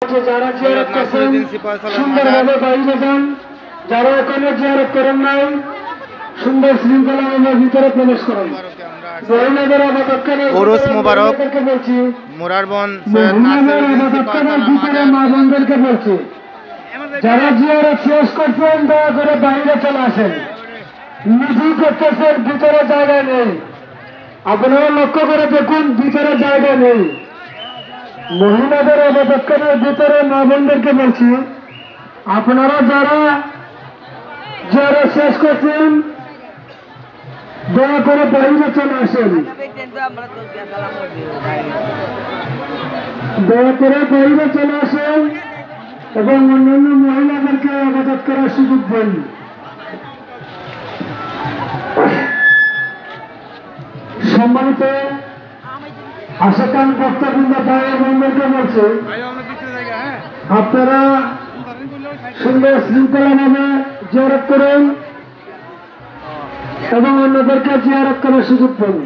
যারা জিয়ারত করেন সুন্দরভাবে বাইরে যান, যারা ওখানে জিয়ারত করেন নাই সুন্দর শৃঙ্খলাভাবে ভিতরে প্রবেশ করেন। মহিলাদের আবাদতখানে ওরস মোবারক বলছি, মোরারবন মহিলাদের আবাদতখানার ভিতরে মা বোনদেরকে বলছি, যারা জিয়ারত শেষ করছেন দয়া করে বাইরে চলে আসেন। মিছিল করতেছেন, ভিতরে জায়গা নেই। আপনারা লক্ষ্য করে দেখুন, ভিতরে জায়গা নেই। মহিলাদের আবাদতখানার ভিতরে মা বোনদেরকে বলছি, আপনারা যারা শেষ করছেন দয়া করে বাইরে চলে আসেন। দয়া করে বাইরে চলে আসেন এবং অন্যান্য মহিলাদেরকে আবাদত করার সুযোগ দেন। সম্মানিত আশাকান বক্তবৃন্দ ভাই বোনদেরকে বলছে, আপনারা সুন্দর শৃঙ্খলাভাবে জিয়ারত করেন এবং অন্যদেরকে জিয়ারত করার সুযোগ দেন।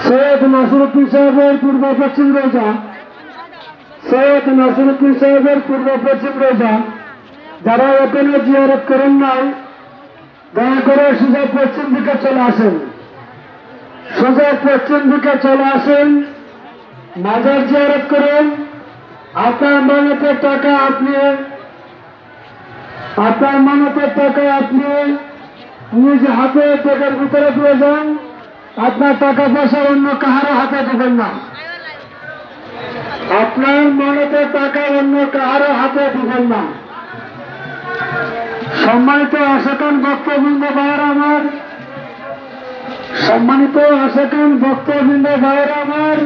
সৈয়দ নাসিরউদ্দিন সাহেবের পূর্ব পশ্চিম রোজা, সৈয়দ নাসিরউদ্দিন সাহেবের পূর্ব পশ্চিম রোজা যারা এখানে জিয়ারত করেন নাই দয়া করে সোজা পশ্চিম দিকে চলে আসেন। সোজা পশ্চিম দিকে চলে আসেন, মাজার জিয়ারত করেন। আপনার মানতের টাকা আপনি নিজ হাতে পেটের ভিতরে দিয়ে যান। আপনার টাকা পয়সা অন্য কাহারও হাতে দেবেন না। আপনার মানতের টাকা অন্য কাহারও হাতে দিবেন না। সম্মানিত আশাকান ভক্তবৃন্দ ভাইয়েরা আমার, সম্মানিত আশাকান ভক্তবৃন্দ ভাইয়েরা আমার,